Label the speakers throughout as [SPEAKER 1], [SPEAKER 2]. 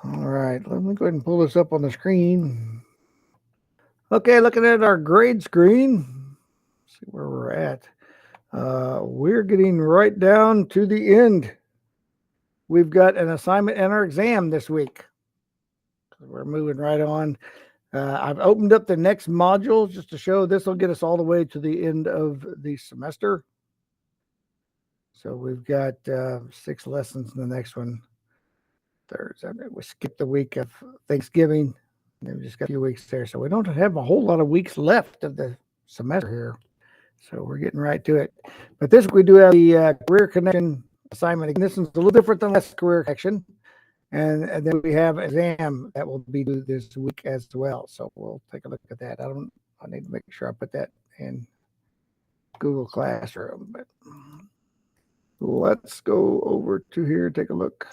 [SPEAKER 1] All right, let me go ahead and pull this up on the screen. Okay, looking at our grade screen, see where we're at. We're getting right down to the end. We've got an assignment and our exam this week. We're moving right on. I've opened up the next module just to show this will get us all the way to the end of the semester. So we've got 6 lessons in the next one. We skipped the week of Thanksgiving. And we just got a few weeks there. So we don't have a whole lot of weeks left of the semester here. So we're getting right to it. But this week we do have the career connection assignment. And this one's a little different than last career connection. And then we have an exam that will be due this week as well. So we'll take a look at that. I need to make sure I put that in Google Classroom. But let's go over to here, take a look.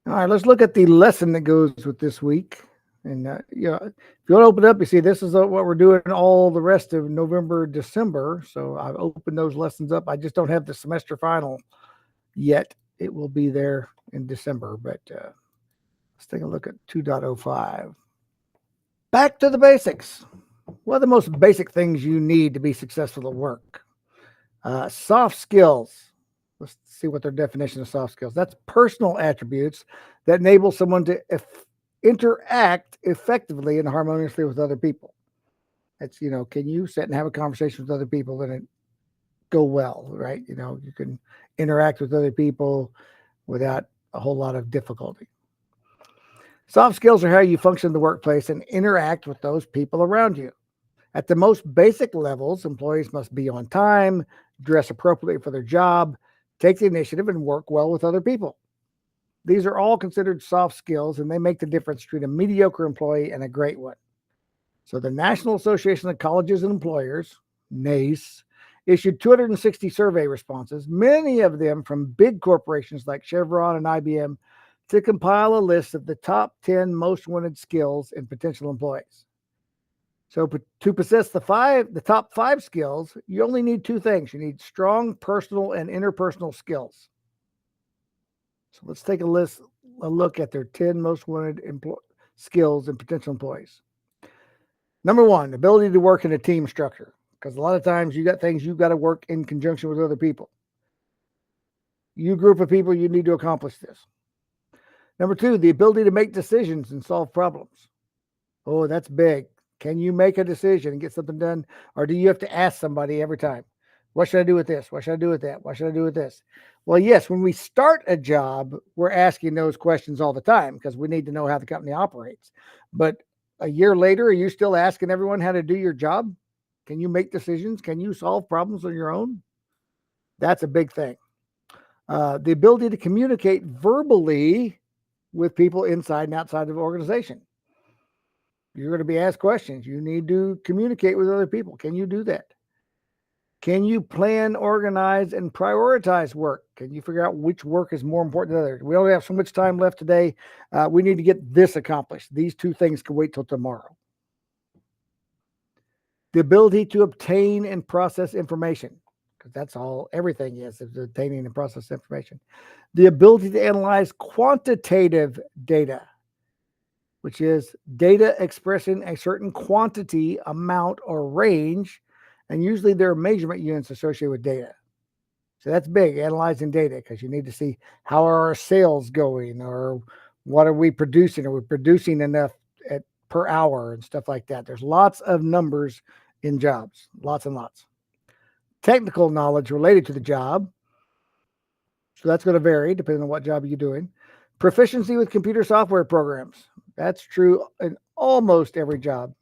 [SPEAKER 1] All right, let's look at the lesson that goes with this week. And if you want to open it up, you see this is what we're doing all the rest of November, December. So I've opened those lessons up. I just don't have the semester final yet. It will be there in December. But let's take a look at 2.05. Back to the basics. What are the most basic things you need to be successful at work? Soft skills. Let's see what their definition of soft skills. That's personal attributes that enable someone to interact effectively and harmoniously with other people. It's, can you sit and have a conversation with other people and it go well, right? You can interact with other people without a whole lot of difficulty. Soft skills are how you function in the workplace and interact with those people around you. At the most basic levels, employees must be on time, dress appropriately for their job, take the initiative, and work well with other people. These are all considered soft skills, and they make the difference between a mediocre employee and a great one. So the National Association of Colleges and Employers, NACE, issued 260 survey responses, many of them from big corporations like Chevron and IBM, to compile a list of the top 10 most wanted skills in potential employees. So to possess the top 5 skills, you only need 2 things. You need strong personal and interpersonal skills. So let's take a look at their 10 most wanted skills in potential employees. Number 1, ability to work in a team structure. Because a lot of times you got things you've got to work in conjunction with other people. You group of people, you need to accomplish this. Number 2, the ability to make decisions and solve problems. Oh, that's big. Can you make a decision and get something done? Or do you have to ask somebody every time? What should I do with this? What should I do with that? What should I do with this? Well, yes, when we start a job, we're asking those questions all the time because we need to know how the company operates. But a year later, are you still asking everyone how to do your job? Can you make decisions? Can you solve problems on your own? That's a big thing. The ability to communicate verbally with people inside and outside of the organization. You're going to be asked questions. You need to communicate with other people. Can you do that? Can you plan, organize, and prioritize work? Can you figure out which work is more important than others? We only have so much time left today. We need to get this accomplished. These 2 things can wait till tomorrow. The ability to obtain and process information, because that's all everything is obtaining and process information. The ability to analyze quantitative data, which is data expressing a certain quantity, amount, or range, and usually there are measurement units associated with data. So that's big, analyzing data, because you need to see how are our sales going, or what are we producing? Are we producing enough per hour and stuff like that? There's lots of numbers in jobs, lots and lots. Technical knowledge related to the job. So that's going to vary depending on what job you're doing. Proficiency with computer software programs. That's true in almost every job.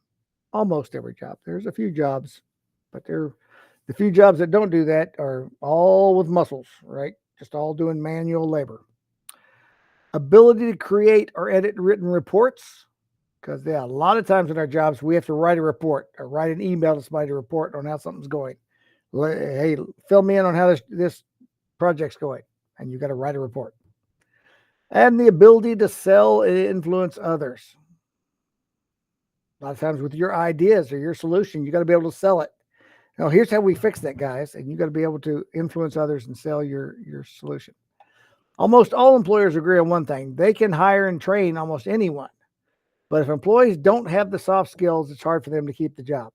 [SPEAKER 1] Almost every job. There's a few jobs, but the few jobs that don't do that are all with muscles, right? Just all doing manual labor. ability to create or edit written reports. Because a lot of times in our jobs, we have to write a report or write an email to somebody to report on how something's going. Hey, fill me in on how this project's going. And you got to write a report. And the ability to sell and influence others. A lot of times with your ideas or your solution, you got to be able to sell it. Now, here's how we fix that, guys. And you got to be able to influence others and sell your solution. Almost all employers agree on one thing. They can hire and train almost anyone. But if employees don't have the soft skills, it's hard for them to keep the job.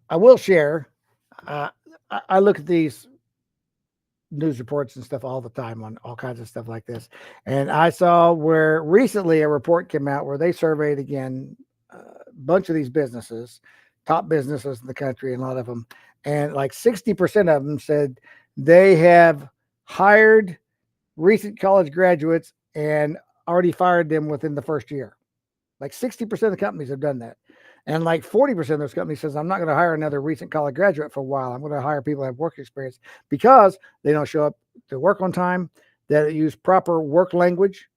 [SPEAKER 1] I will share. Uh, I look at these news reports and stuff all the time on all kinds of stuff like this. And I saw where recently a report came out where they surveyed again a bunch of these businesses, top businesses in the country, and a lot of them. And like 60% of them said they have hired recent college graduates and already fired them within the first year. Like 60% of the companies have done that. And like 40% of those companies says, I'm not going to hire another recent college graduate for a while. I'm going to hire people that have work experience because they don't show up to work on time, that use proper work language.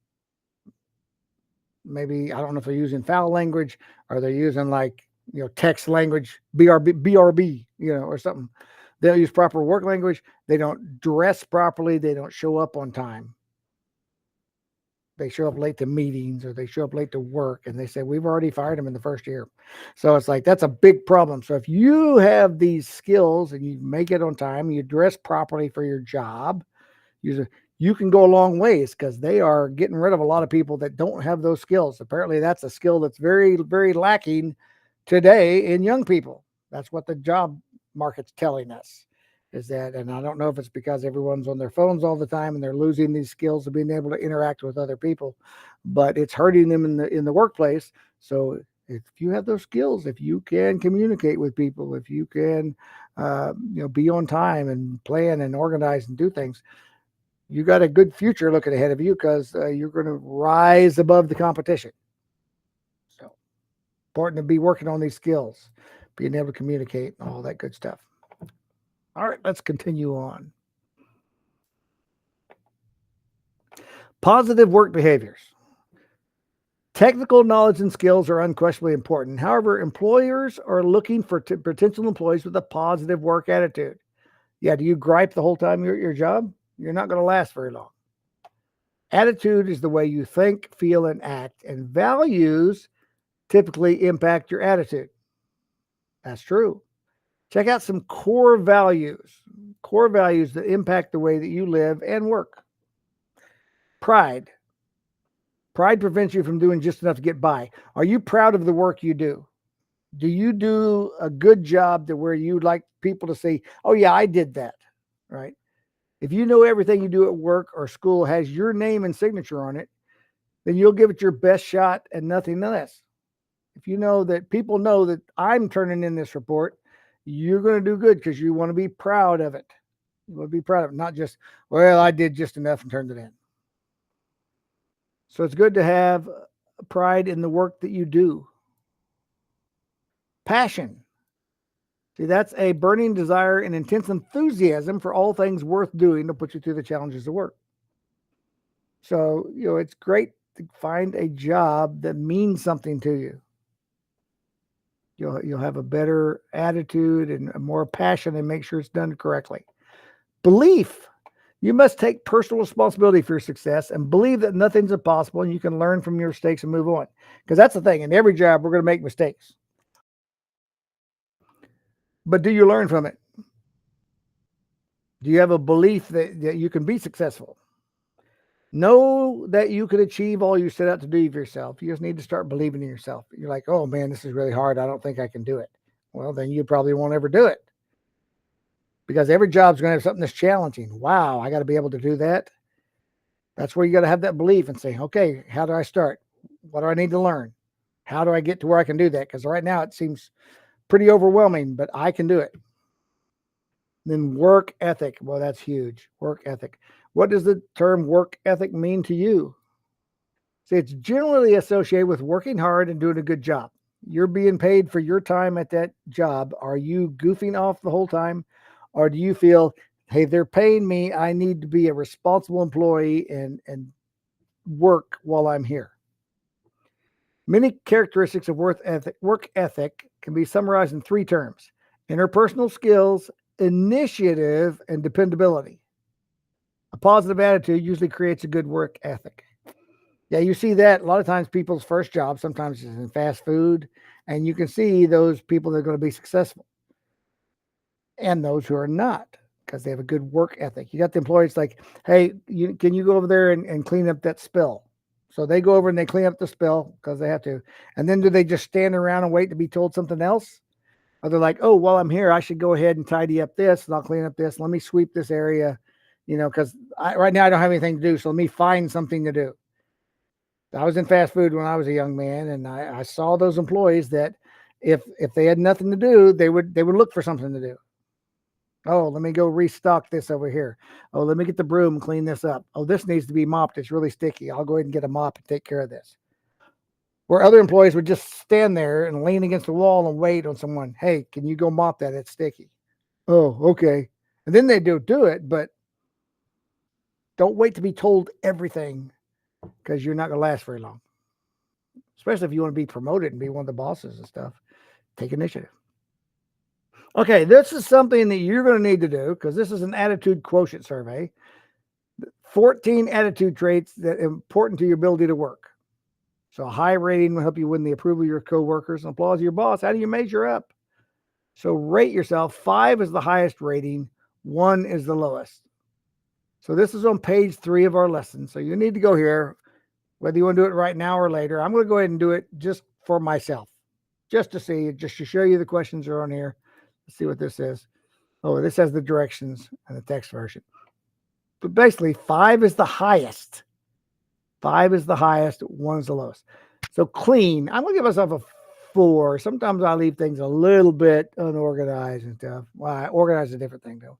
[SPEAKER 1] Maybe, I don't know if they're using foul language or they're using like, text language, BRB, or something. They'll use proper work language. They don't dress properly. They don't show up on time. They show up late to meetings or they show up late to work, and they say, we've already fired them in the first year. So it's like, that's a big problem. So if you have these skills and you make it on time, you dress properly for your job, you can go a long ways, because they are getting rid of a lot of people that don't have those skills. Apparently that's a skill that's very, very lacking today in young people. That's what the job market's telling us. Is that, and I don't know if it's because everyone's on their phones all the time and they're losing these skills of being able to interact with other people, but it's hurting them in the workplace. So if you have those skills, if you can communicate with people, if you can, be on time and plan and organize and do things, you got a good future looking ahead of you, because you're going to rise above the competition. So important to be working on these skills, being able to communicate and all that good stuff. All right, let's continue on. Positive work behaviors. Technical knowledge and skills are unquestionably important. However, employers are looking for potential employees with a positive work attitude. Yeah, do you gripe the whole time you're at your job? You're not going to last very long. Attitude is the way you think, feel, and act, and values typically impact your attitude. That's true. Check out some core values that impact the way that you live and work. Pride. Pride prevents you from doing just enough to get by. Are you proud of the work you do? Do you do a good job to where you'd like people to say, oh yeah, I did that, right? If you know everything you do at work or school has your name and signature on it, then you'll give it your best shot and nothing less. If you know that people know that I'm turning in this report, you're going to do good, because you want to be proud of it. You want to be proud of it, not just, well, I did just enough and turned it in. So it's good to have pride in the work that you do. Passion. See, that's a burning desire and intense enthusiasm for all things worth doing to put you through the challenges of work. So, it's great to find a job that means something to you. You'll have a better attitude and more passion, and make sure it's done correctly. Belief. You must take personal responsibility for your success and believe that nothing's impossible, and you can learn from your mistakes and move on. Because that's the thing. In every job, we're going to make mistakes. But do you learn from it? Do you have a belief that you can be successful? Know that you can achieve all you set out to do for yourself. You just need to start believing in yourself. You're like, oh man, this is really hard. I don't think I can do it. Well, then you probably won't ever do it, because every job's going to have something that's challenging. Wow, I got to be able to do that. That's where you got to have that belief and say, okay, how do I start? What do I need to learn? How do I get to where I can do that? Because right now it seems pretty overwhelming, but I can do it. Then work ethic. Well, that's huge. Work ethic. What does the term work ethic mean to you? See, it's generally associated with working hard and doing a good job. You're being paid for your time at that job. Are you goofing off the whole time? Or do you feel, hey, they're paying me, I need to be a responsible employee and work while I'm here. Many characteristics of work ethic can be summarized in 3 terms: interpersonal skills, initiative, and dependability. A positive attitude usually creates a good work ethic. Yeah, you see that a lot of times people's first job sometimes is in fast food, and you can see those people that are going to be successful and those who are not because they have a good work ethic. You got the employees like, hey, can you go over there and clean up that spill? So they go over and they clean up the spill because they have to. And then do they just stand around and wait to be told something else? Or they're like, oh, while I'm here, I should go ahead and tidy up this and I'll clean up this. Let me sweep this area, because right now I don't have anything to do. So let me find something to do. I was in fast food when I was a young man, and I saw those employees that if they had nothing to do, they would look for something to do. Oh, let me go restock this over here. Oh, let me get the broom and clean this up. Oh, this needs to be mopped. It's really sticky. I'll go ahead and get a mop and take care of this. Where other employees would just stand there and lean against the wall and wait on someone. Hey, can you go mop that? It's sticky. Oh, okay. And then they do it, but don't wait to be told everything because you're not going to last very long. Especially if you want to be promoted and be one of the bosses and stuff. Take initiative. Okay, this is something that you're going to need to do because this is an attitude quotient survey. 14 attitude traits that are important to your ability to work. So a high rating will help you win the approval of your coworkers and applause of your boss. How do you measure up? So rate yourself. 5 is the highest rating. 1 is the lowest. So this is on page 3 of our lesson. So you need to go here, whether you want to do it right now or later. I'm going to go ahead and do it just for myself, just to see, just to show you the questions are on here. Let's see what this is. Oh, this has the directions and the text version. But basically, 5 is the highest. 5 is the highest. 1 is the lowest. So clean. I'm going to give myself a 4. Sometimes I leave things a little bit unorganized and stuff. Well, I organize a different thing, though.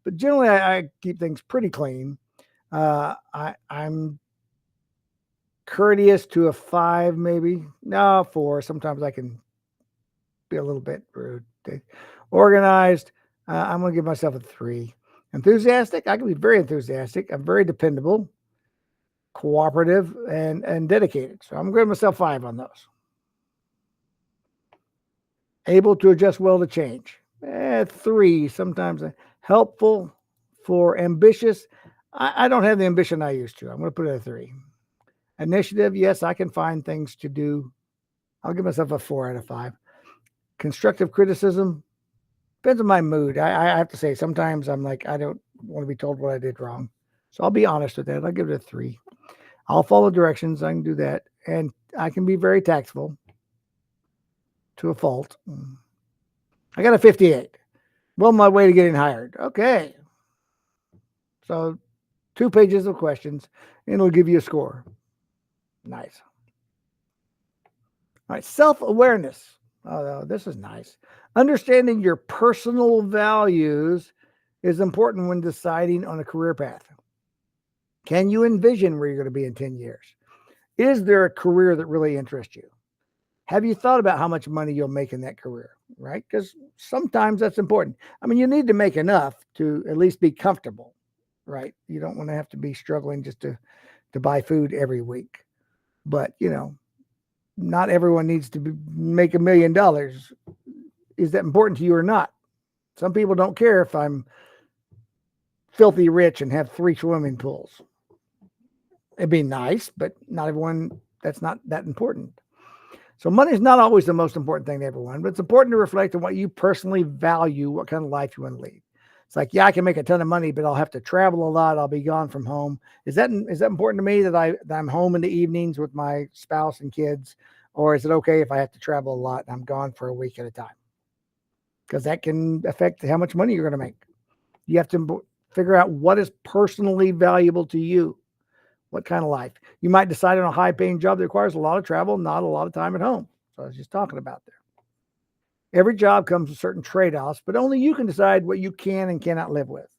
[SPEAKER 1] But generally, I keep things pretty clean. I'm courteous to a 5, maybe. No, 4. Sometimes I can be a little bit rude. Organized. I'm going to give myself a 3. Enthusiastic. I can be very enthusiastic. I'm very dependable, cooperative, and dedicated. So I'm going to give myself 5 on those. Able to adjust well to change. 3. Sometimes helpful, for ambitious. I don't have the ambition I used to. I'm going to put it at 3. Initiative. Yes, I can find things to do. I'll give myself a 4 out of 5. Constructive criticism. Depends on my mood. I have to say, sometimes I'm like, I don't want to be told what I did wrong. So I'll be honest with that. I'll give it a 3. I'll follow directions. I can do that. And I can be very tactful to a fault. I got a 58. Well, my way to getting hired. Okay. So 2 pages of questions, and it'll give you a score. Nice. All right. Self-awareness. Oh, this is nice. Understanding your personal values is important when deciding on a career path. Can you envision where you're going to be in 10 years? Is there a career that really interests you? Have you thought about how much money you'll make in that career, right? Because sometimes that's important. I mean, you need to make enough to at least be comfortable, right? You don't want to have to be struggling just to buy food every week. But, not everyone needs to make $1 million. Is that important to you or not? Some people don't care if I'm filthy rich and have 3 swimming pools. It'd be nice, but not everyone, that's not that important. So money is not always the most important thing to everyone, but it's important to reflect on what you personally value, what kind of life you want to lead. It's like, yeah, I can make a ton of money, but I'll have to travel a lot. I'll be gone from home. Is that important to me that I'm home in the evenings with my spouse and kids? Or is it okay if I have to travel a lot and I'm gone for a week at a time? Because that can affect how much money you're going to make. You have to figure out what is personally valuable to you. What kind of life? You might decide on a high-paying job that requires a lot of travel, not a lot of time at home. So I was just talking about there. Every job comes with certain trade-offs, but only you can decide what you can and cannot live with.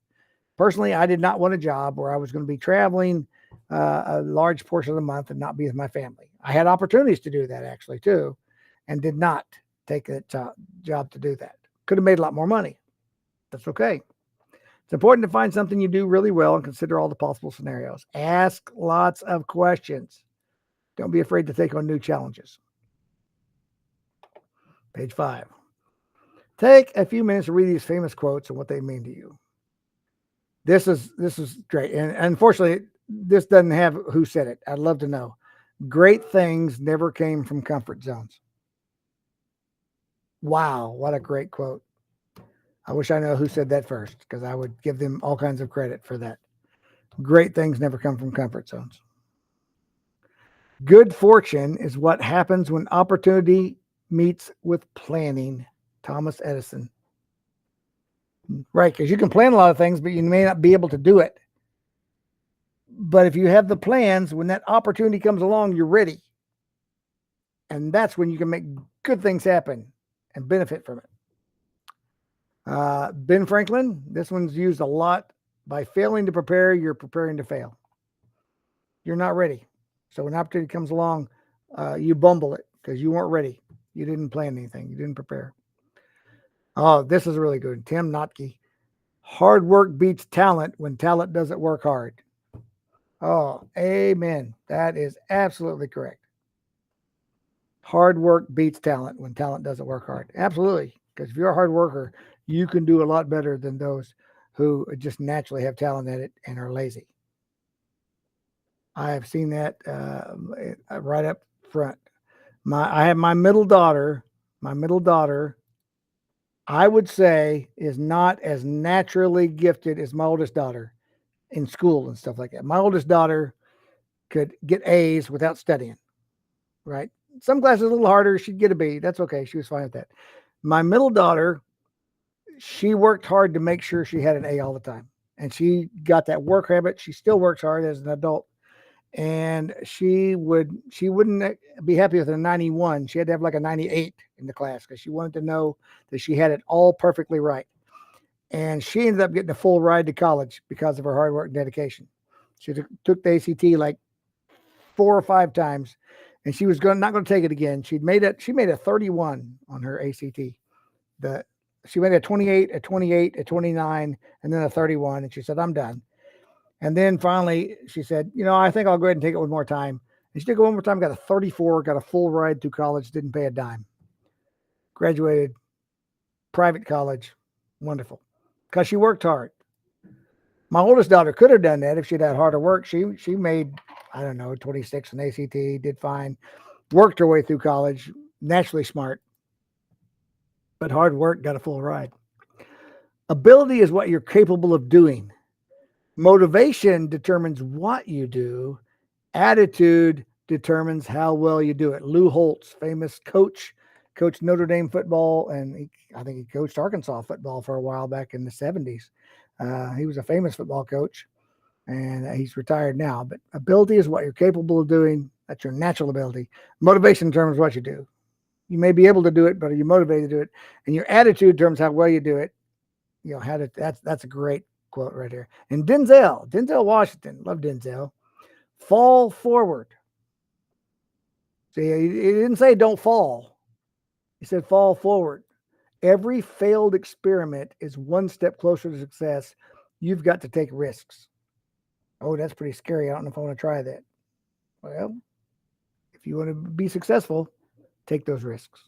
[SPEAKER 1] Personally, I did not want a job where I was going to be traveling a large portion of the month and not be with my family. I had opportunities to do that actually too, and did not take that job to do that. Could have made a lot more money. That's okay. It's important to find something you do really well and consider all the possible scenarios. Ask lots of questions. Don't be afraid to take on new challenges. Page 5. Take a few minutes to read these famous quotes and what they mean to you. This is great. And unfortunately, this doesn't have who said it. I'd love to know. Great things never came from comfort zones. Wow, what a great quote. I wish I know who said that first, because I would give them all kinds of credit for that. Great things never come from comfort zones. Good fortune is what happens when opportunity meets with planning. Thomas Edison. Right, because you can plan a lot of things, but you may not be able to do it. But if you have the plans, when that opportunity comes along, you're ready. And that's when you can make good things happen and benefit from it. Ben Franklin, this one's used a lot. By failing to prepare, you're preparing to fail. You're not ready. So when opportunity comes along, you bumble it because you weren't ready. You didn't plan anything. You didn't prepare. Oh, this is really good. Tim Notke. Hard work beats talent when talent doesn't work hard. Oh, amen. That is absolutely correct. Hard work beats talent when talent doesn't work hard. Absolutely. Because if you're a hard worker, you can do a lot better than those who just naturally have talent at it and are lazy. I have seen that right up front. I have my middle daughter. My middle daughter, I would say, is not as naturally gifted as my oldest daughter in school and stuff like that. My oldest daughter could get A's without studying, right? Some classes a little harder. She'd get a B. That's okay. She was fine with that. My middle daughter, she worked hard to make sure she had an A all the time. And she got that work habit. She still works hard as an adult. And she wouldn't be happy with a 91. She had to have like a 98 in the class because she wanted to know that she had it all perfectly right. And she ended up getting a full ride to college because of her hard work and dedication. She took the ACT like 4 or 5 times, and she was not going to take it again. She made a 31 on her ACT. She made a 28, a 28, a 29, and then a 31. And she said, "I'm done." And then finally she said, "I think I'll go ahead and take it one more time." And she took it one more time, got a 34, got a full ride through college, didn't pay a dime. Graduated, private college, wonderful. Because she worked hard. My oldest daughter could have done that if she'd had harder work. She made, 26 in ACT, did fine, worked her way through college, naturally smart, but hard work, got a full ride. Ability is what you're capable of doing. Motivation determines what you do. Attitude determines how well you do it. Lou Holtz, famous coached Notre Dame football, and I think he coached Arkansas football for a while back in the 70s. He was a famous football coach, and he's retired now. But ability is what you're capable of doing. That's your natural ability. Motivation determines what you do. You may be able to do it, but are you motivated to do it? And your attitude determines how well you do it. That's a great quote right here. And Denzel Washington, love Denzel. Fall forward. See, he didn't say don't fall. He said fall forward. Every failed experiment is one step closer to success. You've got to take risks. Oh, that's pretty scary. I don't know if I want to try that. Well, if you want to be successful, take those risks.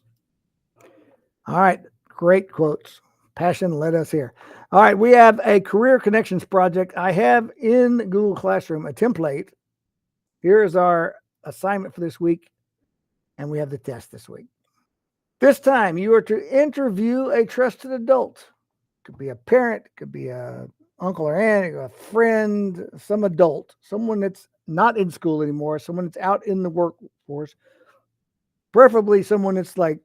[SPEAKER 1] All right, great quotes. Passion led us here. All right, we have a career connections project. I have in Google Classroom a template. Here is our assignment for this week, and we have the test this week. This time, you are to interview a trusted adult. Could be a parent, could be a uncle or aunt, a friend, some adult, someone that's not in school anymore, someone that's out in the workforce, preferably someone that's like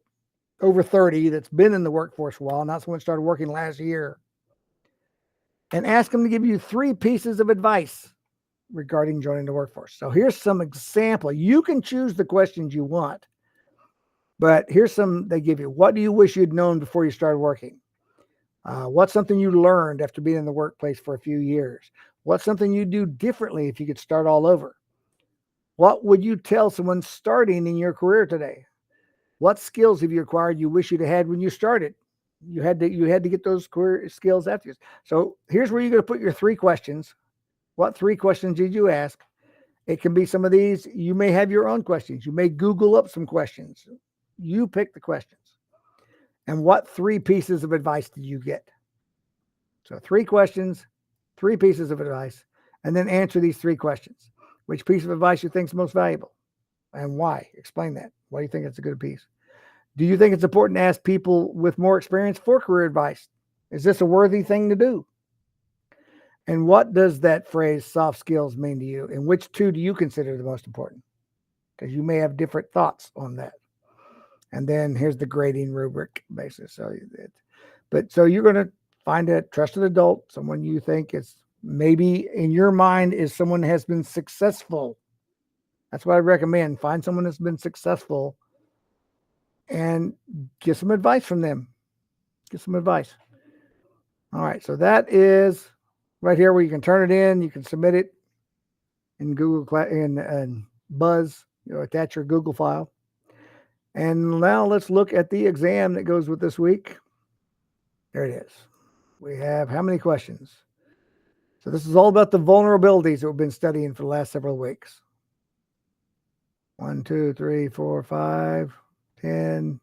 [SPEAKER 1] over 30 that's been in the workforce a while, not someone that started working last year. And ask them to give you 3 pieces of advice regarding joining the workforce. So here's some example. You can choose the questions you want, but here's some they give you. What do you wish you'd known before you started working? What's something you learned after being in the workplace for a few years? What's something you'd do differently if you could start all over? What would you tell someone starting in your career today? What skills have you acquired you wish you'd had when you started? You had to get those career skills after you. So here's where you're going to put your 3 questions. What 3 questions did you ask? It can be some of these. You may have your own questions. You may Google up some questions. You pick the questions. And what 3 pieces of advice did you get? So 3 questions, 3 pieces of advice, and then answer these 3 questions. Which piece of advice you think is most valuable and why? Explain that. Why do you think it's a good piece? Do you think it's important to ask people with more experience for career advice? Is this a worthy thing to do? And what does that phrase soft skills mean to you? And which 2 do you consider the most important? Because you may have different thoughts on that. And then here's the grading rubric basis. So you're going to find a trusted adult, someone you think is maybe in your mind is someone has been successful. That's what I recommend. Find someone that's been successful and get some advice from them. Get some advice. All right. So that is right here where you can turn it in. You can submit it in Google and Buzz, attach your Google file. And now let's look at the exam that goes with this week. There it is. We have how many questions? So this is all about the vulnerabilities that we've been studying for the last several weeks. 1, 2, 3, 4, 5, 10,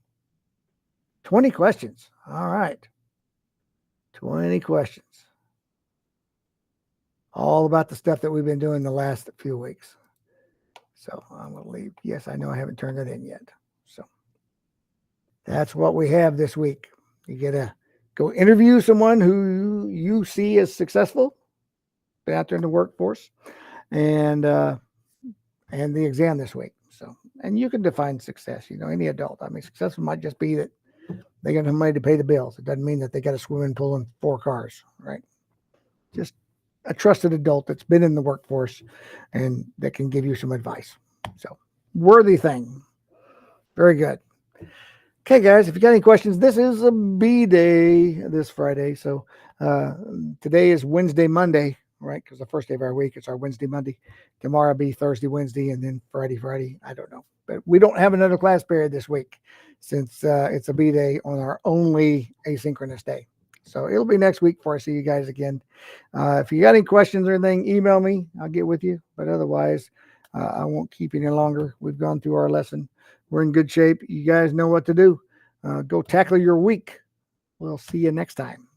[SPEAKER 1] 20 questions. All right. 20 questions. All about the stuff that we've been doing the last few weeks. So I'm going to leave. Yes, I know I haven't turned it in yet. So that's what we have this week. You get to go interview someone who you see as successful, been out there in the workforce, and the exam this week. So, and you can define success. Any adult. I mean, successful might just be that they got enough money to pay the bills. It doesn't mean that they got a swimming pool and 4 cars, right? Just a trusted adult that's been in the workforce and that can give you some advice. So, worthy thing. Very good. Okay, guys, if you got any questions, this is a B day this Friday. So today is Wednesday, Monday, right? Because the first day of our week is our Wednesday, Monday. Tomorrow will be Thursday, Wednesday, and then Friday. I don't know. But we don't have another class period this week since it's a B day on our only asynchronous day. So it'll be next week before I see you guys again. If you got any questions or anything, email me. I'll get with you. But otherwise, I won't keep you any longer. We've gone through our lesson. We're in good shape. You guys know what to do. Go tackle your week. We'll see you next time.